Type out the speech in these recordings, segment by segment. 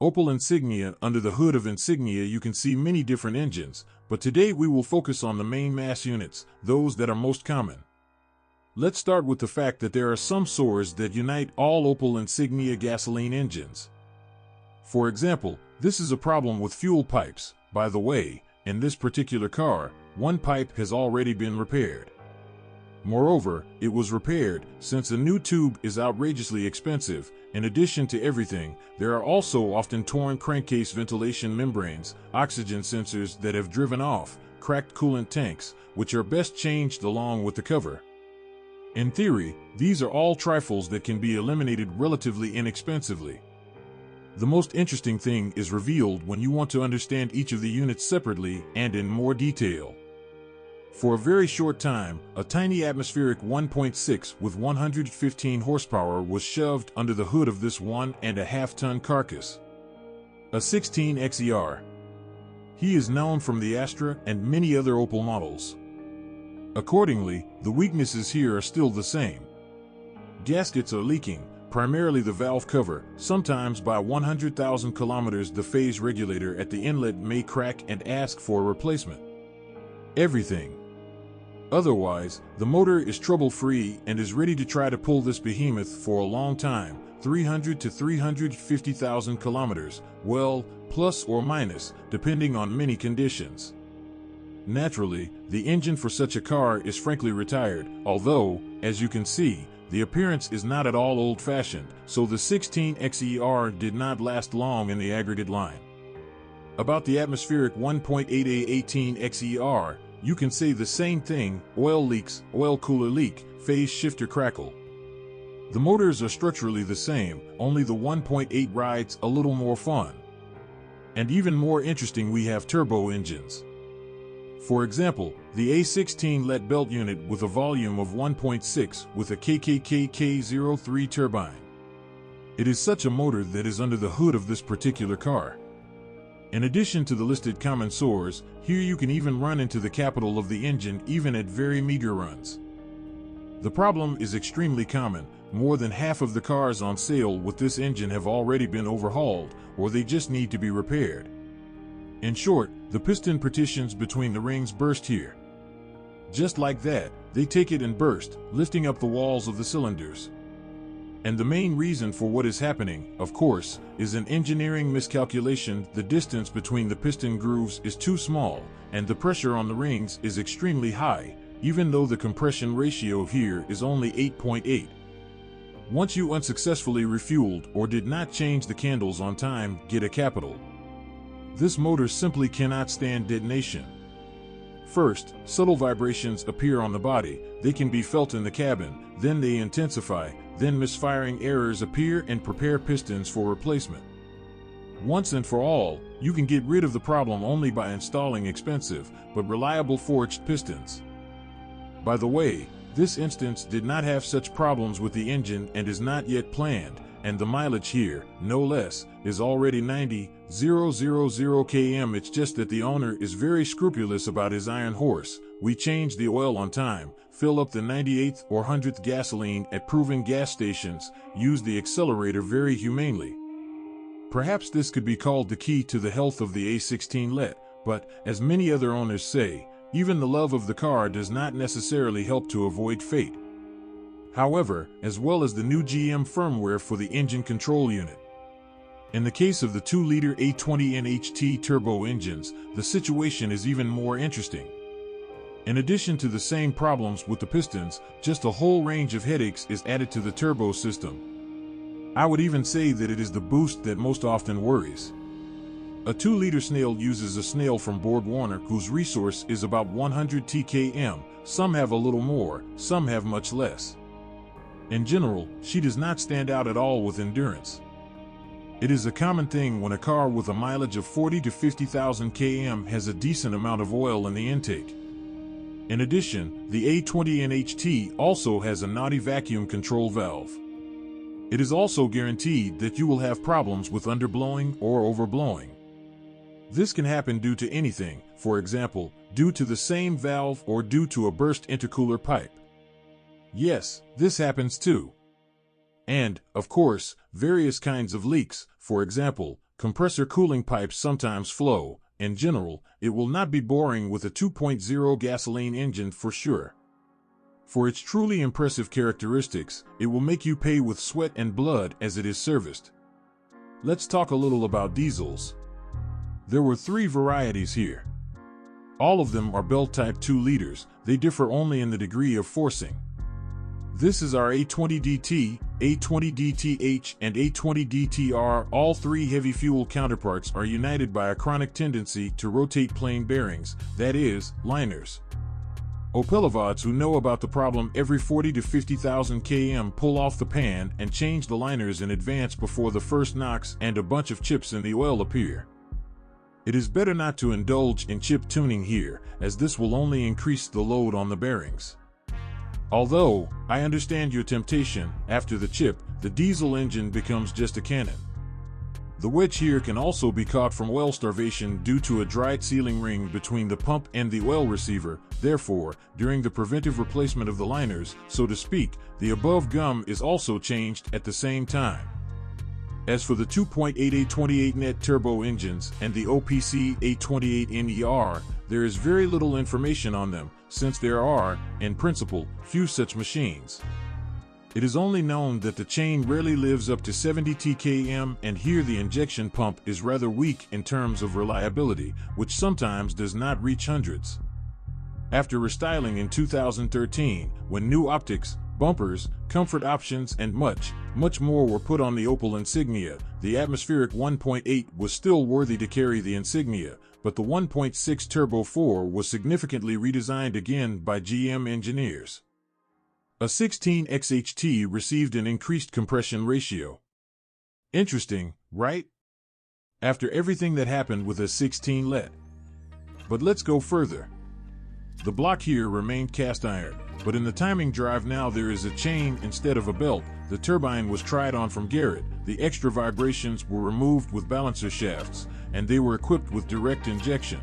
Opel Insignia. Under the hood of Insignia you can see many different engines, but today we will focus on the main mass units, those that are most common. Let's start with the fact that there are some sources that unite all Opel Insignia gasoline engines. For example, this is a problem with fuel pipes. By the way, in this particular car, one pipe has already been repaired. Moreover, it was repaired since a new tube is outrageously expensive. In addition to everything, there are also often torn crankcase ventilation membranes, oxygen sensors that have driven off, cracked coolant tanks, which are best changed along with the cover. In theory, these are all trifles that can be eliminated relatively inexpensively. The most interesting thing is revealed when you want to understand each of the units separately and in more detail. For a very short time, a tiny atmospheric 1.6 with 115 horsepower was shoved under the hood of this 1.5-ton carcass. A 16 XER. He is known from the Astra and many other Opel models. Accordingly, the weaknesses here are still the same. Gaskets are leaking, primarily the valve cover. Sometimes by 100,000 kilometers the phase regulator at the inlet may crack and ask for a replacement. Everything. Otherwise, the motor is trouble-free and is ready to try to pull this behemoth for a long time, 300 to 350,000 kilometers, well, plus or minus, depending on many conditions. Naturally, the engine for such a car is frankly retired, although, as you can see, the appearance is not at all old-fashioned, so the 16 XER did not last long in the aggregate line. About the atmospheric 1.8A18 XER, you can say the same thing: oil leaks, oil cooler leak, phase shifter crackle. The motors are structurally the same, only the 1.8 rides a little more fun. And even more interesting, we have turbo engines. For example, the A16 let belt unit with a volume of 1.6 with a KKKK03 turbine. It is such a motor that is under the hood of this particular car. In addition to the listed common sores, here you can even run into the capital of the engine even at very meager runs. The problem is extremely common. More than half of the cars on sale with this engine have already been overhauled, or they just need to be repaired. In short, the piston partitions between the rings burst here. Just like that, they take it and burst, lifting up the walls of the cylinders. And the main reason for what is happening, of course, is an engineering miscalculation. The distance between the piston grooves is too small, and the pressure on the rings is extremely high, even though the compression ratio here is only 8.8. Once you unsuccessfully refueled or did not change the candles on time, get a capital. This motor simply cannot stand detonation. First, subtle vibrations appear on the body. They can be felt in the cabin, then they intensify, then misfiring errors appear and prepare pistons for replacement. Once and for all, you can get rid of the problem only by installing expensive but reliable forged pistons. By the way, this instance did not have such problems with the engine and is not yet planned, and the mileage here, no less, is already 90,000 km. It's just that the owner is very scrupulous about his iron horse. We change the oil on time, fill up the 98th or 100th gasoline at proven gas stations, use the accelerator very humanely. Perhaps this could be called the key to the health of the A16 let, but, as many other owners say, even the love of the car does not necessarily help to avoid fate. However, as well as the new GM firmware for the engine control unit. In the case of the 2-liter A20 NHT turbo engines, the situation is even more interesting. In addition to the same problems with the pistons, just a whole range of headaches is added to the turbo system. I would even say that it is the boost that most often worries. A 2-liter snail uses a snail from Borg Warner whose resource is about 100 TKM. Some have a little more, some have much less. In general, she does not stand out at all with endurance. It is a common thing when a car with a mileage of 40 to 50,000 km has a decent amount of oil in the intake. In addition, the A20 NHT also has a naughty vacuum control valve. It is also guaranteed that you will have problems with underblowing or overblowing. This can happen due to anything, for example, due to the same valve or due to a burst intercooler pipe. Yes, this happens too. And, of course, various kinds of leaks, for example, compressor cooling pipes sometimes flow. In general, it will not be boring with a 2.0 gasoline engine for sure. For its truly impressive characteristics, it will make you pay with sweat and blood as it is serviced. Let's talk a little about diesels. There were 3 varieties here. All of them are belt type 2 liters, they differ only in the degree of forcing. This is our A20DT, A20DTH, and A20DTR. All 3 heavy fuel counterparts are united by a chronic tendency to rotate plain bearings, that is, liners. Opelavods who know about the problem every 40 to 50,000 km pull off the pan and change the liners in advance before the first knocks and a bunch of chips in the oil appear. It is better not to indulge in chip tuning here, as this will only increase the load on the bearings. Although, I understand your temptation, after the chip, the diesel engine becomes just a cannon. The wedge here can also be caught from oil starvation due to a dried sealing ring between the pump and the oil receiver. Therefore, during the preventive replacement of the liners, so to speak, the above gum is also changed at the same time. As for the 2.8 A28 net turbo engines and the OPC A28NER, there is very little information on them, since there are, in principle, few such machines. It is only known that the chain rarely lives up to 70 TKM, and here the injection pump is rather weak in terms of reliability, which sometimes does not reach hundreds. After restyling in 2013, when new optics, bumpers, comfort options, and much more were put on the Opel Insignia, the atmospheric 1.8 was still worthy to carry the Insignia, but the 1.6 Turbo 4 was significantly redesigned again by GM engineers. A 16XHT received an increased compression ratio. Interesting, right? After everything that happened with a 16 let. But let's go further. The block here remained cast iron, but in the timing drive now there is a chain instead of a belt. The turbine was tried on from Garrett, the extra vibrations were removed with balancer shafts, and they were equipped with direct injection.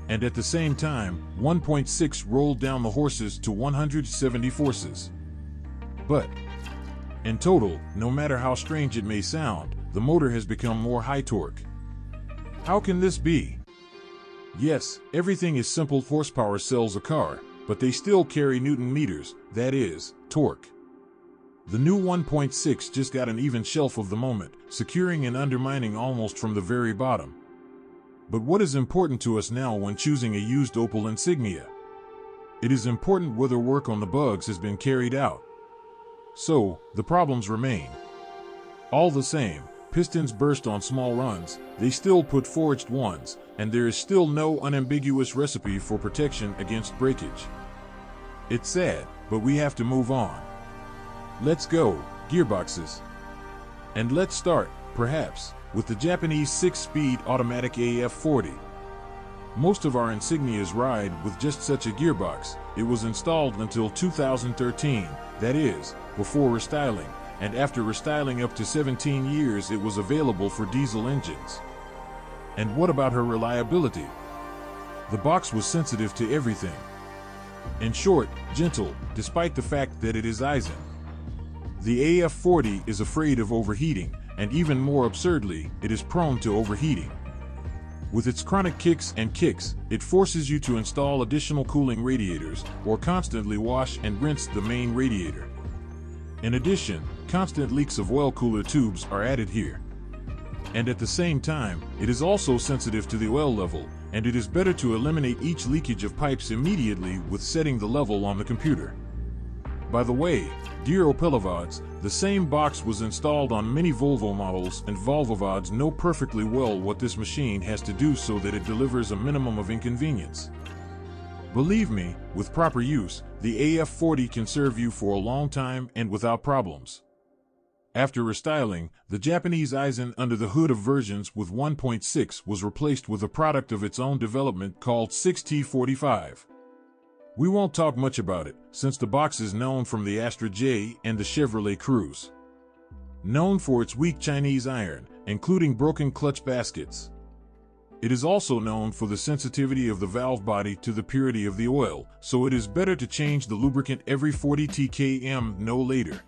And at the same time, 1.6 rolled down the horses to 170 forces. But, in total, no matter how strange it may sound, the motor has become more high torque. How can this be? Yes, everything is simple. Horsepower sells a car, but they still carry Newton meters, that is, torque. The new 1.6 just got an even shelf of the moment, securing and undermining almost from the very bottom. But what is important to us now when choosing a used Opel Insignia? It is important whether work on the bugs has been carried out. So, the problems remain. All the same, pistons burst on small runs, they still put forged ones, and there is still no unambiguous recipe for protection against breakage. It's sad, but we have to move on. Let's go, gearboxes. And let's start, perhaps, with the Japanese 6-speed automatic AF40. Most of our Insignias ride with just such a gearbox. It was installed until 2013, that is, before restyling, and after restyling up to 17 years it was available for diesel engines. And what about her reliability? The box was sensitive to everything. In short, gentle, despite the fact that it is Eisen. The AF40 is afraid of overheating, and even more absurdly, it is prone to overheating. With its chronic kicks, it forces you to install additional cooling radiators, or constantly wash and rinse the main radiator. In addition, constant leaks of oil cooler tubes are added here. And at the same time, it is also sensitive to the oil level, and it is better to eliminate each leakage of pipes immediately with setting the level on the computer. By the way, dear Opelavods, the same box was installed on many Volvo models, and Volvovods know perfectly well what this machine has to do so that it delivers a minimum of inconvenience. Believe me, with proper use, the AF40 can serve you for a long time and without problems. After restyling, the Japanese Eisen under the hood of versions with 1.6 was replaced with a product of its own development called 6T45. We won't talk much about it, since the box is known from the Astra J and the Chevrolet Cruze. Known for its weak Chinese iron, including broken clutch baskets. It is also known for the sensitivity of the valve body to the purity of the oil, so it is better to change the lubricant every 40 TKM, no later.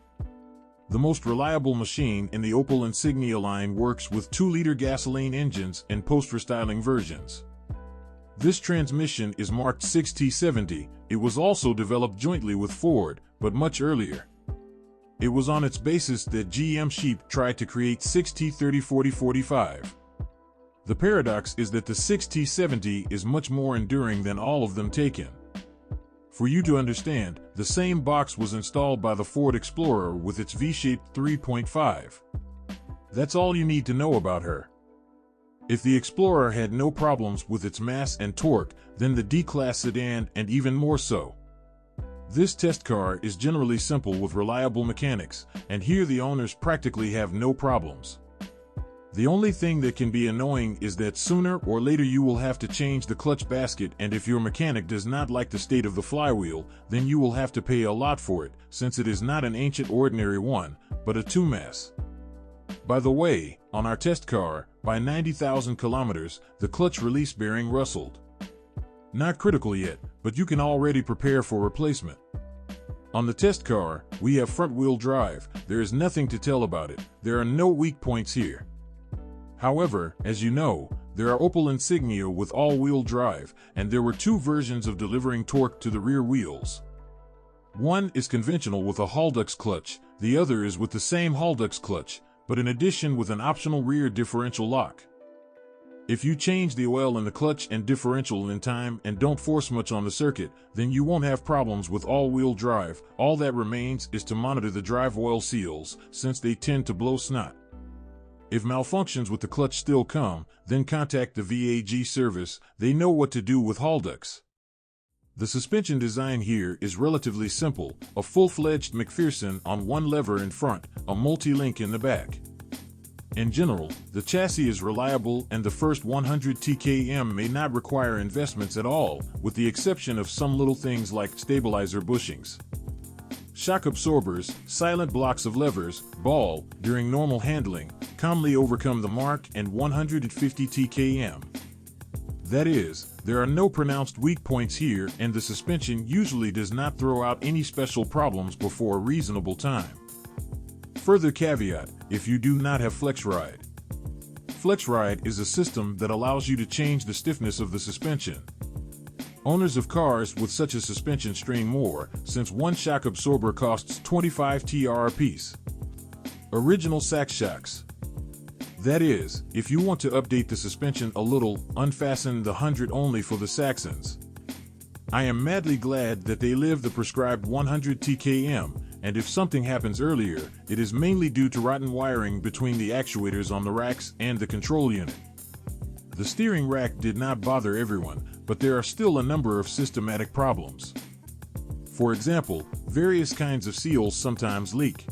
The most reliable machine in the Opel Insignia line works with 2-liter gasoline engines and post-restyling versions. This transmission is marked 6T70. It was also developed jointly with Ford, but much earlier. It was on its basis that GM Sheep tried to create 6T30-40-45. The paradox is that the 6T70 is much more enduring than all of them taken. For you to understand, the same box was installed by the Ford Explorer with its V-shaped 3.5. That's all you need to know about her. If the Explorer had no problems with its mass and torque, then the D-Class sedan and even more so. This test car is generally simple with reliable mechanics, and here the owners practically have no problems. The only thing that can be annoying is that sooner or later you will have to change the clutch basket, and if your mechanic does not like the state of the flywheel, then you will have to pay a lot for it, since it is not an ancient ordinary one, but a 2-mass. By the way, on our test car, by 90,000 kilometers, the clutch release bearing rustled. Not critical yet, but you can already prepare for replacement. On the test car, we have front-wheel drive. There is nothing to tell about it. There are no weak points here. However, as you know, there are Opel Insignia with all-wheel drive, and there were 2 versions of delivering torque to the rear wheels. One is conventional with a Haldex clutch, the other is with the same Haldex clutch, but in addition with an optional rear differential lock. If you change the oil in the clutch and differential in time and don't force much on the circuit, then you won't have problems with all-wheel drive. All that remains is to monitor the drive oil seals, since they tend to blow snot. If malfunctions with the clutch still come, then contact the VAG service. They know what to do with Haldex. The suspension design here is relatively simple, a full-fledged McPherson on one lever in front, a multi-link in the back. In general, the chassis is reliable and the first 100 TkM may not require investments at all, with the exception of some little things like stabilizer bushings. Shock absorbers, silent blocks of levers, ball, during normal handling, calmly overcome the mark and 150 TkM. That is, there are no pronounced weak points here, and the suspension usually does not throw out any special problems before a reasonable time. Further caveat, if you do not have FlexRide. FlexRide is a system that allows you to change the stiffness of the suspension. Owners of cars with such a suspension strain more, since one shock absorber costs 25 TR a piece. Original sack shocks. That is, if you want to update the suspension a little, unfasten the 100 only for the Saxons. I am madly glad that they live the prescribed 100 TkM, and if something happens earlier, it is mainly due to rotten wiring between the actuators on the racks and the control unit. The steering rack did not bother everyone, but there are still a number of systematic problems. For example, various kinds of seals sometimes leak.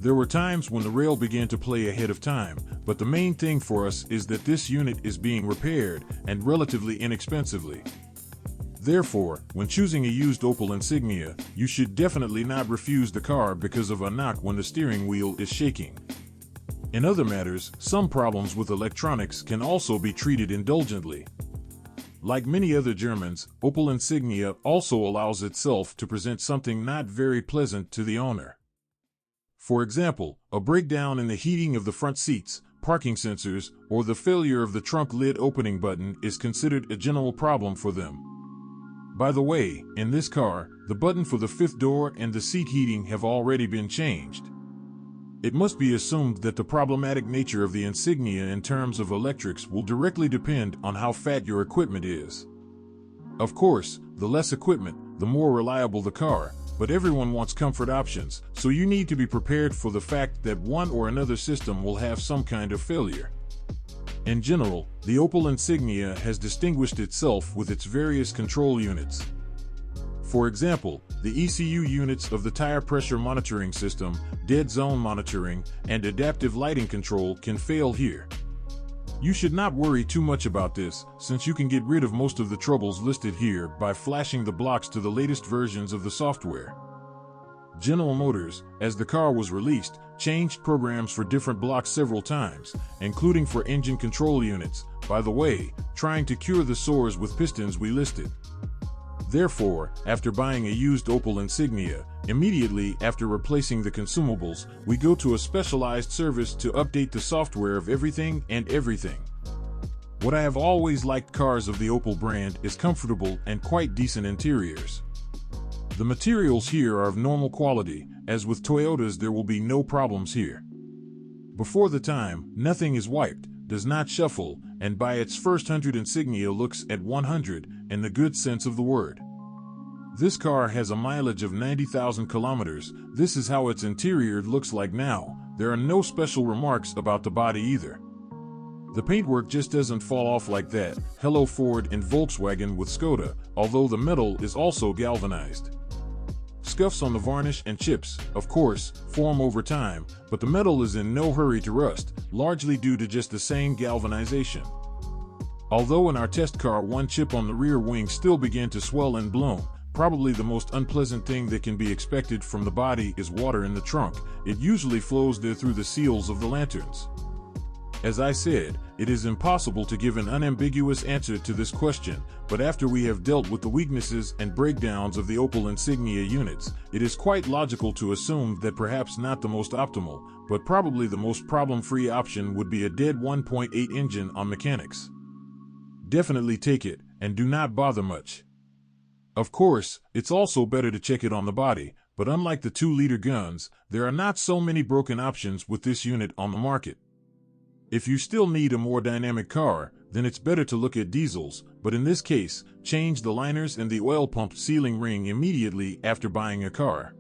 There were times when the rail began to play ahead of time, but the main thing for us is that this unit is being repaired, and relatively inexpensively. Therefore, when choosing a used Opel Insignia, you should definitely not refuse the car because of a knock when the steering wheel is shaking. In other matters, some problems with electronics can also be treated indulgently. Like many other Germans, Opel Insignia also allows itself to present something not very pleasant to the owner. For example, a breakdown in the heating of the front seats, parking sensors, or the failure of the trunk lid opening button is considered a general problem for them. By the way, in this car, the button for the 5th door and the seat heating have already been changed. It must be assumed that the problematic nature of the Insignia in terms of electrics will directly depend on how fat your equipment is. Of course, the less equipment, the more reliable the car, but everyone wants comfort options, so you need to be prepared for the fact that one or another system will have some kind of failure. In general, the Opel Insignia has distinguished itself with its various control units. For example, the ECU units of the tire pressure monitoring system, dead zone monitoring, and adaptive lighting control can fail here. You should not worry too much about this, since you can get rid of most of the troubles listed here by flashing the blocks to the latest versions of the software. General Motors, as the car was released, changed programs for different blocks several times, including for engine control units, by the way, trying to cure the sores with pistons we listed. Therefore, after buying a used Opel Insignia, immediately after replacing the consumables, we go to a specialized service to update the software of everything and everything. What I have always liked cars of the Opel brand is comfortable and quite decent interiors. The materials here are of normal quality, as with Toyotas there will be no problems here. Before the time, nothing is wiped, does not shuffle, and by its first 100 Insignia looks at 100, in the good sense of the word. This car has a mileage of 90,000 kilometers. This is how its interior looks like now. There are no special remarks about the body either. The paintwork just doesn't fall off like that. Hello Ford and Volkswagen with Skoda, although the metal is also galvanized. Scuffs on the varnish and chips, of course, form over time, but the metal is in no hurry to rust, largely due to just the same galvanization. Although in our test car one chip on the rear wing still began to swell and bloom, probably the most unpleasant thing that can be expected from the body is water in the trunk. It usually flows there through the seals of the lanterns. As I said, it is impossible to give an unambiguous answer to this question, but after we have dealt with the weaknesses and breakdowns of the Opel Insignia units, it is quite logical to assume that perhaps not the most optimal, but probably the most problem-free option would be a dead 1.8 engine on mechanics. Definitely take it, and do not bother much. Of course, it's also better to check it on the body, but unlike the 2-liter guns, there are not so many broken options with this unit on the market. If you still need a more dynamic car, then it's better to look at diesels, but in this case, change the liners and the oil pump sealing ring immediately after buying a car.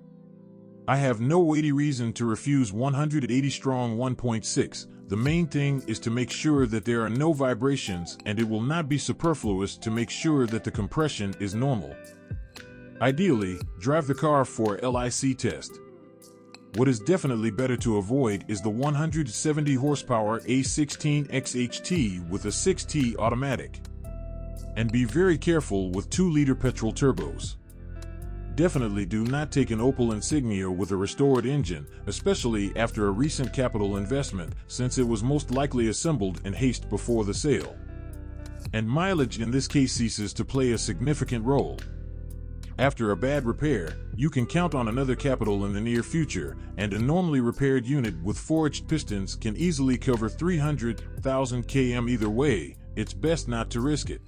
I have no weighty reason to refuse 180 strong 1.6. The main thing is to make sure that there are no vibrations, and it will not be superfluous to make sure that the compression is normal. Ideally, drive the car for a LIC test. What is definitely better to avoid is the 170 horsepower A16 XHT with a 6T automatic. And be very careful with 2-liter petrol turbos. Definitely do not take an Opel Insignia with a restored engine, especially after a recent capital investment, since it was most likely assembled in haste before the sale. And mileage in this case ceases to play a significant role. After a bad repair, you can count on another capital in the near future, and a normally repaired unit with forged pistons can easily cover 300,000 km either way. It's best not to risk it.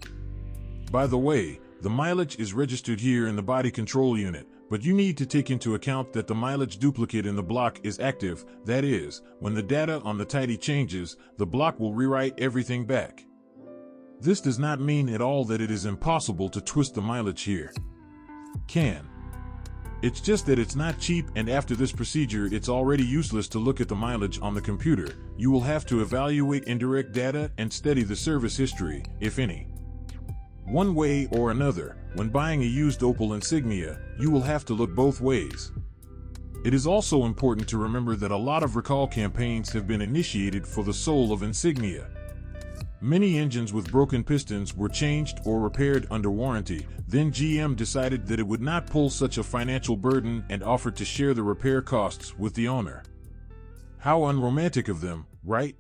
By the way, the mileage is registered here in the body control unit, but you need to take into account that the mileage duplicate in the block is active. That is, when the data on the tidy changes, the block will rewrite everything back. This does not mean at all that it is impossible to twist the mileage here. It's just that it's not cheap, and after this procedure it's already useless to look at the mileage on the computer. You will have to evaluate indirect data and study the service history, if any. One way or another, when buying a used Opel Insignia, you will have to look both ways. It is also important to remember that a lot of recall campaigns have been initiated for the soul of Insignia. Many engines with broken pistons were changed or repaired under warranty. Then GM decided that it would not pull such a financial burden and offered to share the repair costs with the owner. How unromantic of them, right?